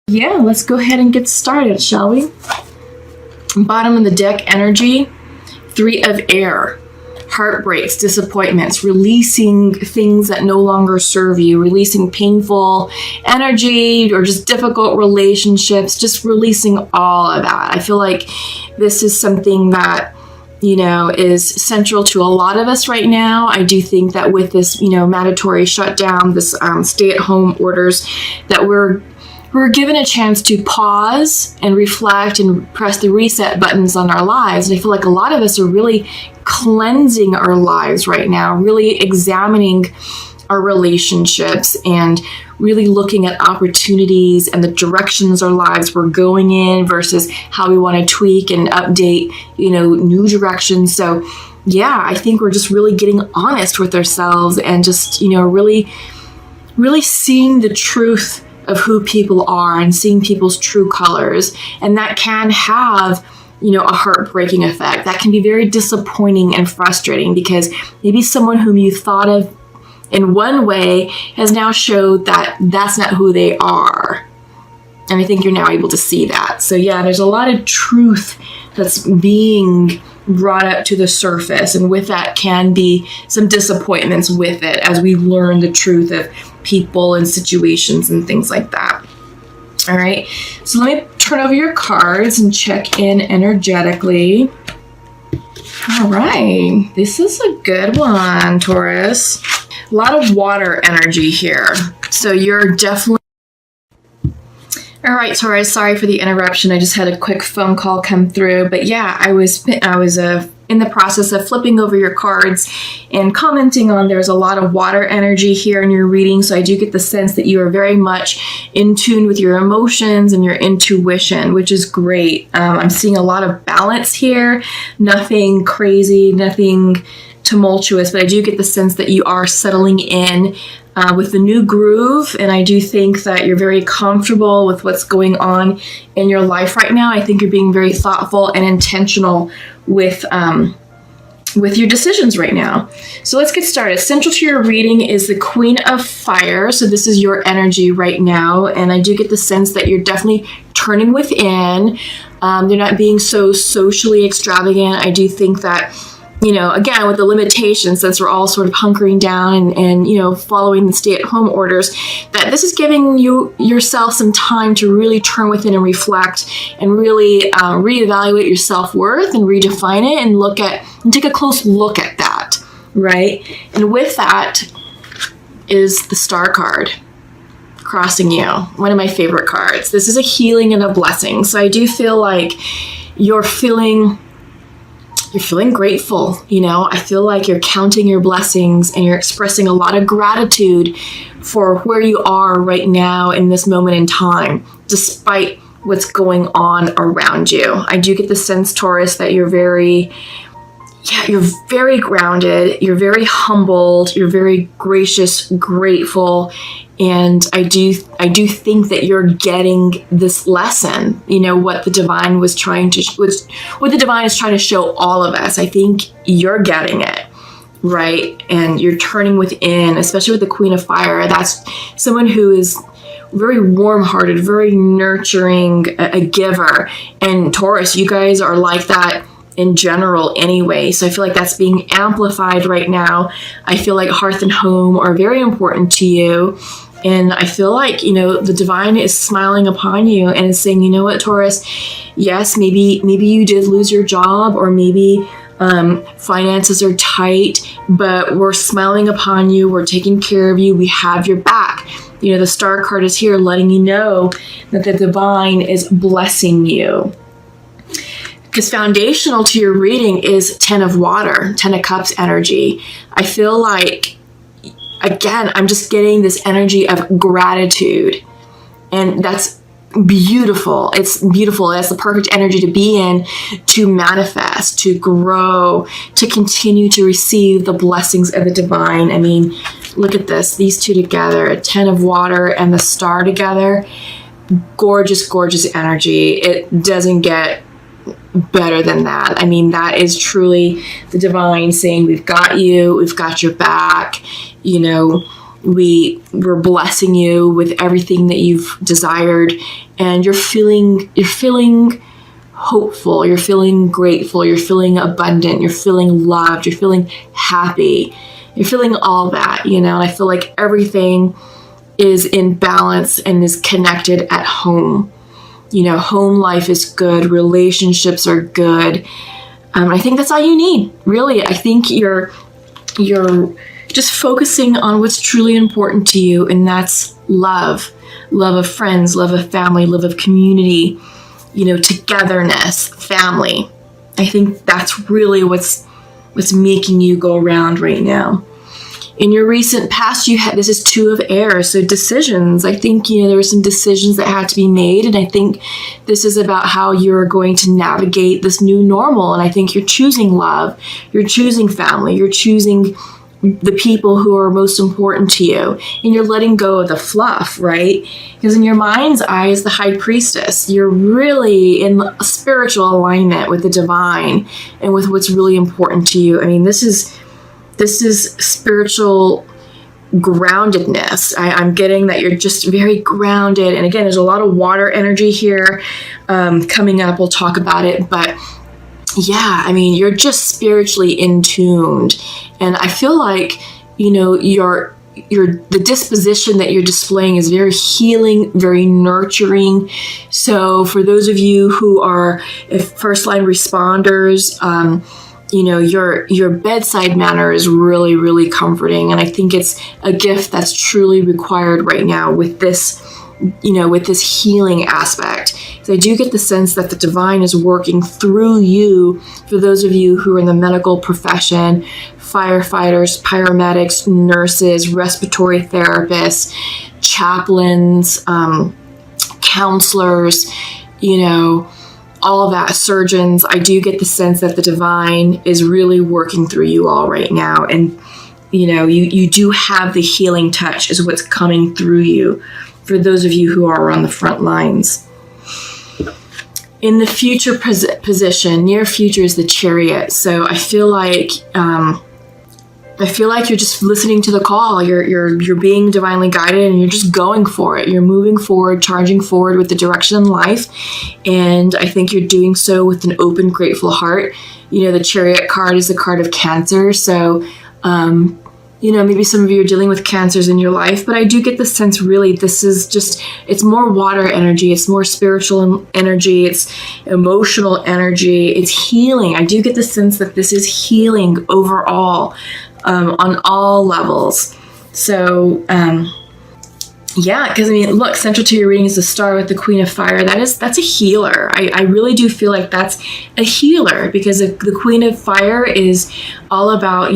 Yeah, let's go ahead and get started, shall we? Bottom of the deck energy, 3 of air. Heartbreaks, disappointments, releasing things that no longer serve you, releasing painful energy or just difficult relationships, just releasing all of that. I feel like this is something that, is central to a lot of us right now. I do think that with this, mandatory shutdown, this stay-at-home orders, that we're given a chance to pause and reflect and press the reset buttons on our lives. And I feel like a lot of us are really cleansing our lives right now, really examining our relationships and really looking at opportunities and the directions our lives were going in versus how we want to tweak and update, new directions. So yeah, I think we're just really getting honest with ourselves and just, really, really seeing the truth of who people are and seeing people's true colors. And that can have, a heartbreaking effect. That can be very disappointing and frustrating because maybe someone whom you thought of in one way has now showed that that's not who they are. And I think you're now able to see that. So yeah, there's a lot of truth that's being brought up to the surface. And with that can be some disappointments with it as we learn the truth of people and situations and things like that. All right. So let me turn over your cards and check in energetically. All right. This is a good one, Taurus. A lot of water energy here. So you're definitely... All right, Taurus, sorry for the interruption. I just had a quick phone call come through. But yeah, I was in the process of flipping over your cards and commenting on there's a lot of water energy here in your reading. So I do get the sense that you are very much in tune with your emotions and your intuition, which is great. I'm seeing a lot of balance here. Nothing crazy, nothing tumultuous, but I do get the sense that you are settling in with the new groove, and I do think that you're very comfortable with what's going on in your life right now. I think you're being very thoughtful and intentional with your decisions right now. So let's get started. Central to your reading is the Queen of Fire. So this is your energy right now, and I do get the sense that you're definitely turning within. You're not being so socially extravagant. I do think that again, with the limitations, since we're all sort of hunkering down and following the stay-at-home orders, that this is giving yourself some time to really turn within and reflect and really reevaluate your self-worth and redefine it and take a close look at that, right? And with that is the Star card crossing you, one of my favorite cards. This is a healing and a blessing. So I do feel like you're feeling grateful. I feel like you're counting your blessings and you're expressing a lot of gratitude for where you are right now in this moment in time, despite what's going on around you. I do get the sense, Taurus, that you're very grounded, you're very humbled, you're very gracious, grateful, and I do think that you're getting this lesson. What the divine is trying to show all of us. I think you're getting it, right? And you're turning within, especially with the Queen of Fire. That's someone who is very warm-hearted, very nurturing, a giver. And Taurus, you guys are like that in general anyway. So I feel like that's being amplified right now. I feel like hearth and home are very important to you. And I feel like, the divine is smiling upon you and is saying, you know what, Taurus, yes, maybe you did lose your job, or maybe finances are tight, but we're smiling upon you. We're taking care of you. We have your back. The Star card is here letting you know that the divine is blessing you. Because foundational to your reading is 10 of water, 10 of cups energy. I feel like, again, I'm just getting this energy of gratitude. And that's beautiful. It's beautiful. That's the perfect energy to be in, to manifest, to grow, to continue to receive the blessings of the divine. I mean, look at this. These two together, a 10 of water and the Star together. Gorgeous, gorgeous energy. It doesn't get better than that. I mean, that is truly the divine saying, we've got you, we've got your back. we're blessing you with everything that you've desired, and you're feeling hopeful, you're feeling grateful, you're feeling abundant, you're feeling loved, you're feeling happy, you're feeling all that, and I feel like everything is in balance and is connected at home. Home life is good, relationships are good. I think that's all you need, really. I think you're just focusing on what's truly important to you, and that's love of friends, love of family, love of community, togetherness, family. I think that's really what's making you go around right now. In your recent past, this is 2 of air, so decisions. I think, there were some decisions that had to be made, and I think this is about how you're going to navigate this new normal, and I think you're choosing love, you're choosing family, you're choosing the people who are most important to you, and you're letting go of the fluff, right? Because in your mind's eye, as the high priestess, you're really in a spiritual alignment with the divine and with what's really important to you. I mean, this is spiritual groundedness. I'm getting that you're just very grounded. And again, there's a lot of water energy here coming up. We'll talk about it. But yeah, I mean, you're just spiritually in tuned. And I feel like, the disposition that you're displaying is very healing, very nurturing. So for those of you who are first line responders, your bedside manner is really, really comforting. And I think it's a gift that's truly required right now with this, with this healing aspect. So I do get the sense that the divine is working through you for those of you who are in the medical profession, firefighters, paramedics, nurses, respiratory therapists, chaplains, counselors, all of that, surgeons. I do get the sense that the divine is really working through you all right now. And, you do have the healing touch is what's coming through you for those of you who are on the front lines. In the future position, near future is the Chariot. So I feel like you're just listening to the call. You're being divinely guided, and you're just going for it. You're moving forward, charging forward with the direction in life. And I think you're doing so with an open, grateful heart. The Chariot card is the card of Cancer. So, maybe some of you are dealing with cancers in your life, but I do get the sense really this is it's more water energy. It's more spiritual energy. It's emotional energy. It's healing. I do get the sense that this is healing overall. On all levels. So, because look, central to your reading is the star with the Queen of Fire. That's a healer. I really do feel like that's a healer, because the Queen of Fire is all about,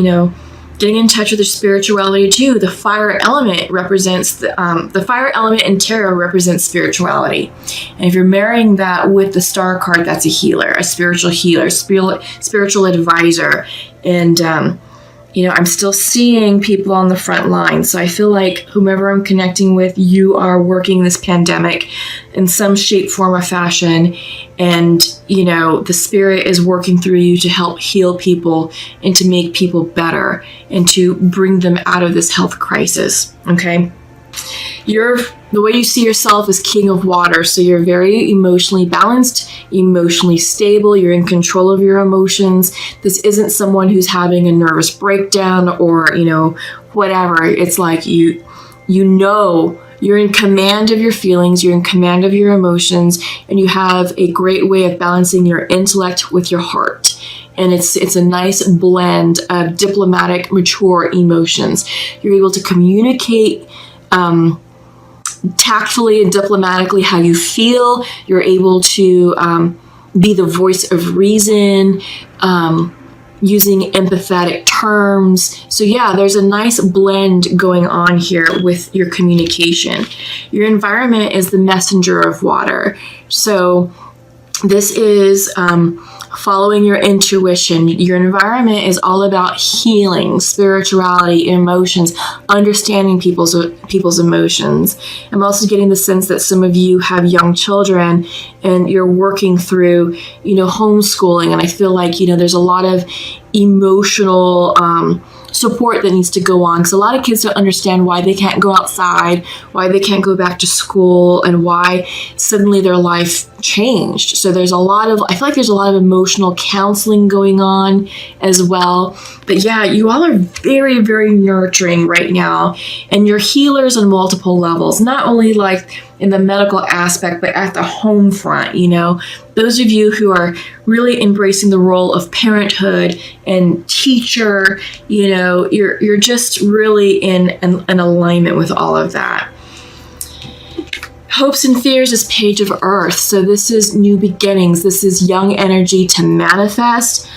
getting in touch with your spirituality too. The fire element represents the fire element in tarot represents spirituality. And if you're marrying that with the star card, that's a healer, a spiritual healer, spiritual advisor. And, I'm still seeing people on the front line. So I feel like whomever I'm connecting with, you are working this pandemic in some shape, form, or fashion. And, the spirit is working through you to help heal people and to make people better and to bring them out of this health crisis. Okay. The way you see yourself is King of Water. So you're very emotionally balanced, emotionally stable. You're in control of your emotions. This isn't someone who's having a nervous breakdown or, whatever. It's like you're in command of your feelings. You're in command of your emotions, and you have a great way of balancing your intellect with your heart. And it's a nice blend of diplomatic, mature emotions. You're able to communicate tactfully and diplomatically how you feel. You're able to be the voice of reason, using empathetic terms. So yeah, there's a nice blend going on here with your communication. Your environment is the messenger of water. So this is following your intuition. Your environment is all about healing, spirituality, emotions, understanding people's emotions. I'm also getting the sense that some of you have young children and you're working through, homeschooling. And I feel like, there's a lot of emotional support that needs to go on, because a lot of kids don't understand why they can't go outside, why they can't go back to school, and why suddenly their life changed. So I feel like there's a lot of emotional counseling going on as well. But yeah, you all are very, very nurturing right now, and you're healers on multiple levels, not only like in the medical aspect, but at the home front. Those of you who are really embracing the role of parenthood and teacher, you're just really in an alignment with all of that. Hopes and Fears is Page of Earth. So this is new beginnings. This is young energy to manifest.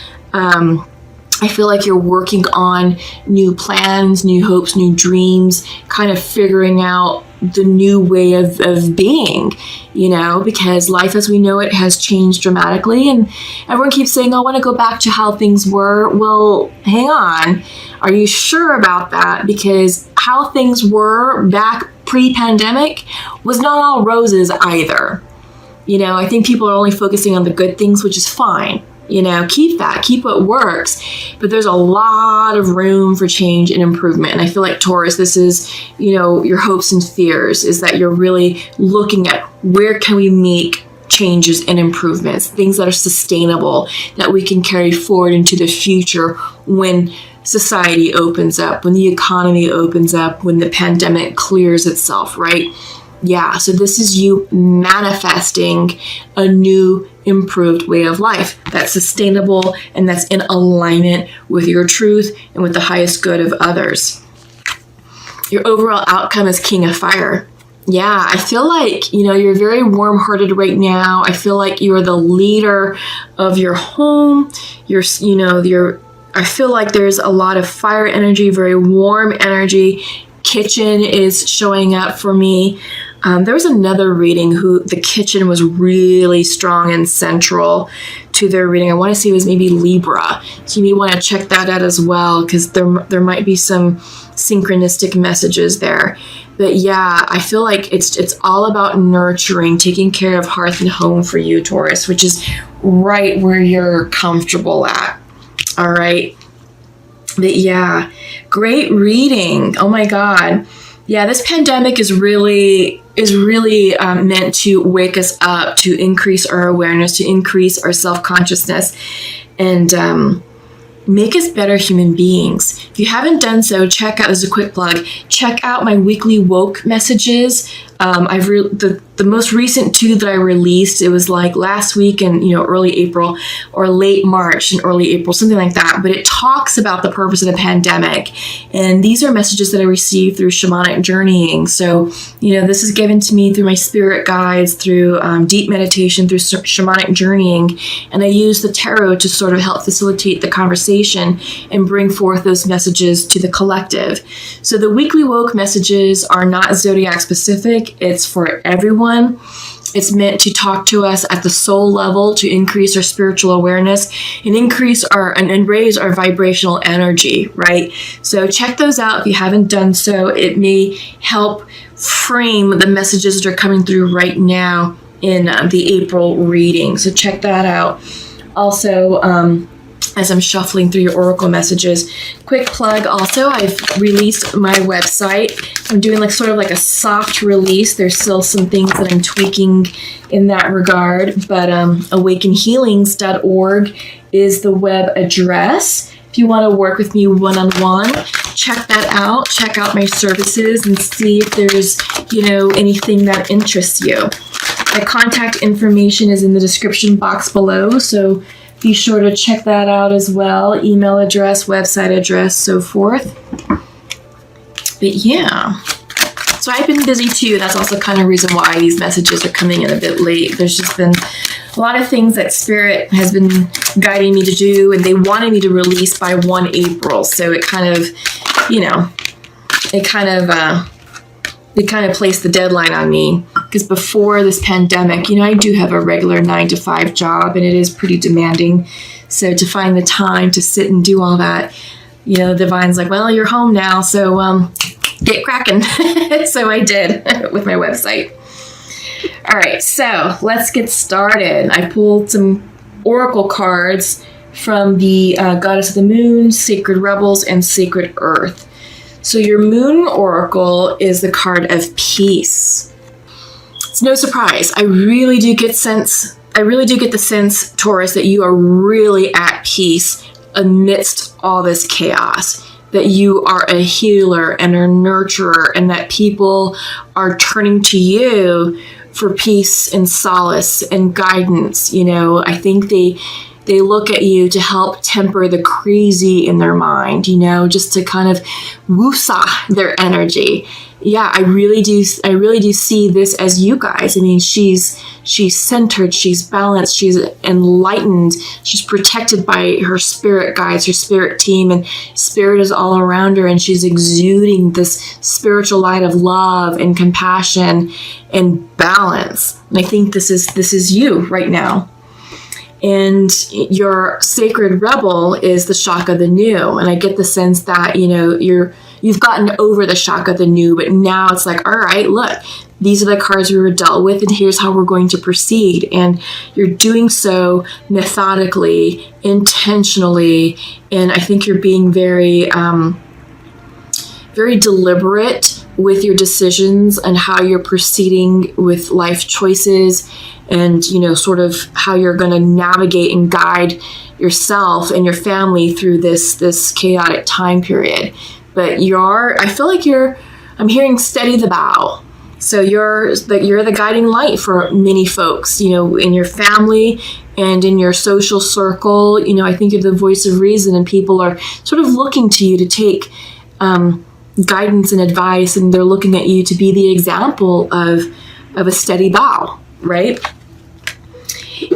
I feel like you're working on new plans, new hopes, new dreams, kind of figuring out the new way of being, because life as we know it has changed dramatically. And everyone keeps saying, I want to go back to how things were. Well, hang on. Are you sure about that? Because how things were back pre-pandemic was not all roses either. I think people are only focusing on the good things, which is fine. Keep what works, but there's a lot of room for change and improvement. And I feel like Taurus, this is, your hopes and fears, is that you're really looking at where can we make changes and improvements, things that are sustainable, that we can carry forward into the future when society opens up, when the economy opens up, when the pandemic clears itself, right? Yeah, so this is you manifesting a new, improved way of life that's sustainable and that's in alignment with your truth and with the highest good of others. Your overall outcome is King of Fire. Yeah, I feel like, you're very warm-hearted right now. I feel like you're the leader of your home. I feel like there's a lot of fire energy, very warm energy. Kitchen is showing up for me. There was another reading who the kitchen was really strong and central to their reading. I want to say it was maybe Libra. So you may want to check that out as well, because there might be some synchronistic messages there. But yeah, I feel like it's all about nurturing, taking care of hearth and home for you, Taurus, which is right where you're comfortable at. All right. But yeah, great reading. Oh my God. Yeah, this pandemic is really meant to wake us up, to increase our awareness, to increase our self-consciousness, and make us better human beings. If you haven't done so, check out, as a quick plug, check out my weekly woke messages. The most recent 2 that I released, it was like last week in early April, or late March and early April, something like that. But it talks about the purpose of the pandemic, and these are messages that I received through shamanic journeying. So this is given to me through my spirit guides, through deep meditation, through shamanic journeying, and I use the tarot to sort of help facilitate the conversation and bring forth those messages to the collective. So the weekly woke messages are not zodiac specific. It's for everyone. It's meant to talk to us at the soul level, to increase our spiritual awareness and increase and raise our vibrational energy, right? So check those out if you haven't done so. It may help frame the messages that are coming through right now in the April reading. So check that out. Also, as I'm shuffling through your oracle messages, quick plug also, I've released my website. I'm doing sort of a soft release. There's still some things that I'm tweaking in that regard, but awakenhealings.org is the web address. If you want to work with me one-on-one, check that out. Check out my services and see if there's, anything that interests you. My contact information is in the description box below, so be sure to check that out as well. Email address, website address, so forth. But yeah, so I've been busy too. That's also kind of reason why these messages are coming in a bit late. There's just been a lot of things that Spirit has been guiding me to do, and they wanted me to release by 1 April. So it kind of, they kind of placed the deadline on me, because before this pandemic, I do have a regular 9-to-5 job, and it is pretty demanding. So to find the time to sit and do all that, Divine's like, well, you're home now, so get cracking. So I did with my website. All right, so let's get started. I pulled some oracle cards from the Goddess of the Moon, Sacred Rebels, and Sacred Earth. So your Moon Oracle is the card of peace. It's no surprise. I really do get the sense, Taurus, that you are really at peace amidst all this chaos, that you are a healer and a nurturer, and that people are turning to you for peace and solace and guidance. You know, I think they look at you to help temper the crazy in their mind, you know, just to kind of woosah their energy. Yeah, I really do see this as you guys. I mean, she's centered, she's balanced, she's enlightened, she's protected by her spirit guides, her spirit team, and spirit is all around her, and she's exuding this spiritual light of love and compassion and balance. And I think this is you right now. And your Sacred Rebel is the shock of the new. And I get the sense that, you know, you've gotten over the shock of the new, but now it's like, all right, look, these are the cards we were dealt with, and here's how we're going to proceed. And you're doing so methodically, intentionally, and I think you're being very, very deliberate with your decisions and how you're proceeding with life choices, and, you know, sort of how you're going to navigate and guide yourself and your family through this chaotic time period. But I feel like I'm hearing steady the bow. So you're the guiding light for many folks, you know, in your family and in your social circle. You know, I think you're the voice of reason, and people are sort of looking to you to take guidance and advice, and they're looking at you to be the example of a steady bow, right?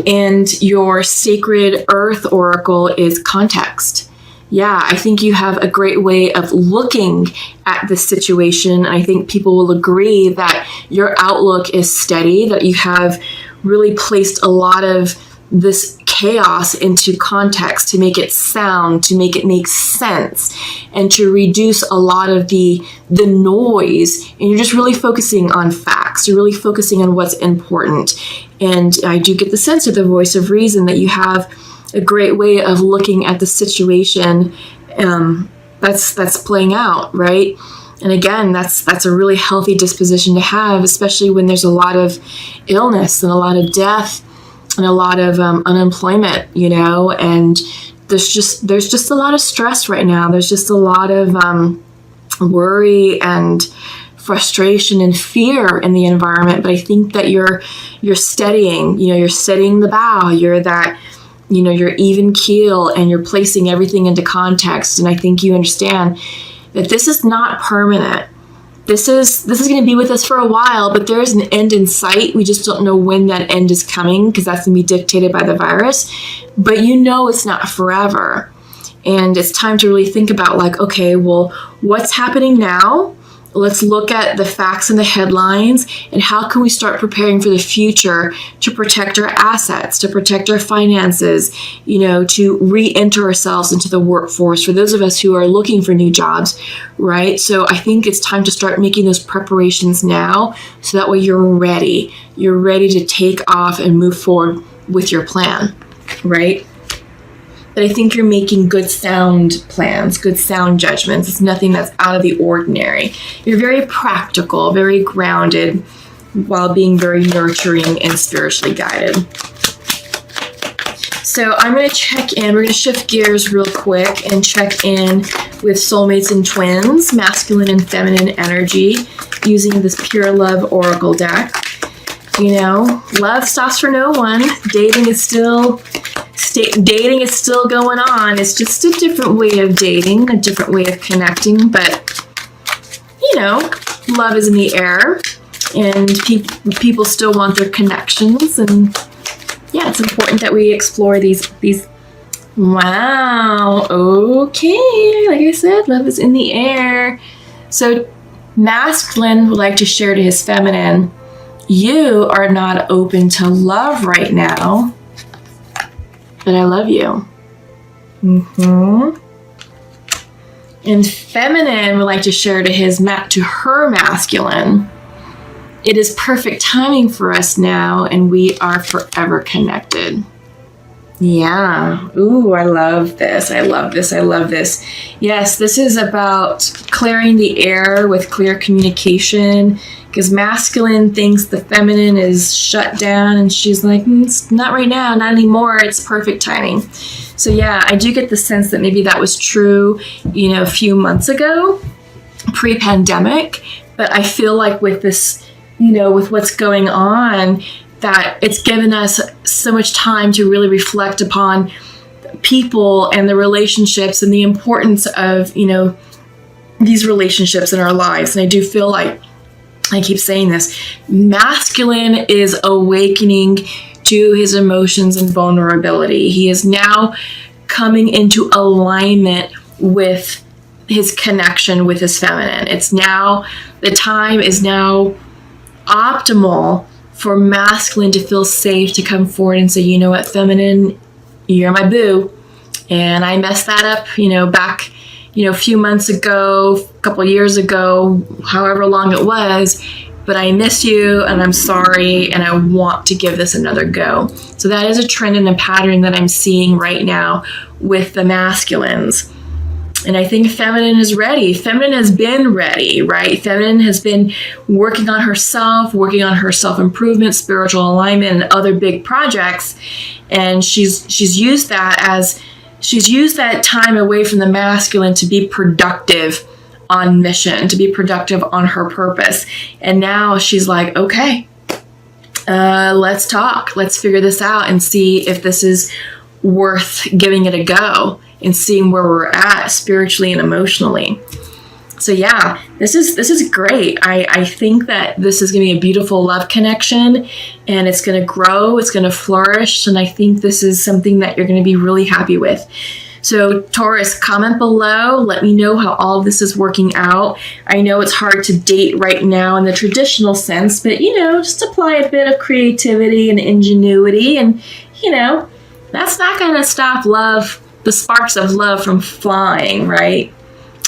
And your Sacred Earth Oracle is context. Yeah, I think you have a great way of looking at this situation. I think people will agree that your outlook is steady, that you have really placed a lot of this chaos into context to make it sound, to make it make sense, and to reduce a lot of the noise. And you're just really focusing on facts. You're really focusing on what's important. And I do get the sense of the voice of reason that you have a great way of looking at the situation that's playing out, right? And again, that's a really healthy disposition to have, especially when there's a lot of illness and a lot of death and a lot of unemployment, you know, and there's just a lot of stress right now. There's just a lot of worry and frustration and fear in the environment. But I think that you're steadying, you know, you're steadying the bow. You're that, you know, you're even keel, and you're placing everything into context. And I think you understand that this is not permanent. This is going to be with us for a while, but there is an end in sight. We just don't know when that end is coming, because that's going to be dictated by the virus. But you know it's not forever. And it's time to really think about, like, okay, well, what's happening now? Let's look at the facts and the headlines, and how can we start preparing for the future to protect our assets, to protect our finances, you know, to re-enter ourselves into the workforce for those of us who are looking for new jobs, right? So I think it's time to start making those preparations now, so that way you're ready. You're ready to take off and move forward with your plan, right? But I think you're making good sound plans, good sound judgments. It's nothing that's out of the ordinary. You're very practical, very grounded, while being very nurturing and spiritually guided. So I'm going to check in. We're going to shift gears real quick and check in with soulmates and twins, masculine and feminine energy, using this Pure Love Oracle deck. You know, love stops for no one. Dating is still going on. It's just a different way of dating, a different way of connecting. But, you know, love is in the air, and people still want their connections. And yeah, it's important that we explore these. Wow. Okay. Like I said, love is in the air. So masculine would like to share to his feminine, you are not open to love right now, but I love you. And feminine would like to share to her masculine, it is perfect timing for us now, and we are forever connected. Yeah. Ooh, I love this. I love this. I love this. Yes, this is about clearing the air with clear communication, because masculine thinks the feminine is shut down, and she's like, it's not right now, not anymore. It's perfect timing. So yeah, I do get the sense that maybe that was true, a few months ago, pre-pandemic. But I feel like with this, with what's going on, that it's given us so much time to really reflect upon people and the relationships and the importance of, these relationships in our lives. And I do feel like, I keep saying this, masculine is awakening to his emotions and vulnerability. He is now coming into alignment with his connection with his feminine. The time is now optimal for masculine to feel safe to come forward and say, you know what, feminine, you're my boo. And I messed that up, back, a few months ago, a couple years ago, however long it was, but I miss you and I'm sorry and I want to give this another go. So that is a trend and a pattern that I'm seeing right now with the masculines. And I think feminine is ready. Feminine has been ready, right? Feminine has been working on herself, working on her self-improvement, spiritual alignment, and other big projects. And she's used that time away from the masculine to be productive on mission, to be productive on her purpose. And now she's like, okay, let's talk. Let's figure this out and see if this is worth giving it a go and seeing where we're at spiritually and emotionally. So yeah, this is great. I think that this is going to be a beautiful love connection, and it's going to grow, it's going to flourish, and I think this is something that you're going to be really happy with. So Taurus, comment below, let me know how all of this is working out. I know it's hard to date right now in the traditional sense, but just apply a bit of creativity and ingenuity, and that's not going to stop the sparks of love from flying, right?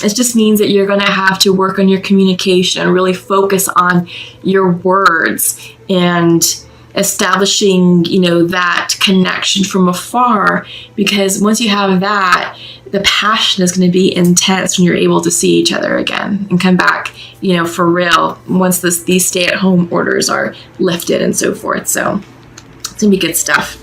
It just means that you're going to have to work on your communication and really focus on your words and establishing, that connection from afar, because once you have that, the passion is going to be intense when you're able to see each other again and come back, for real, once these stay-at-home orders are lifted and so forth. So it's going to be good stuff.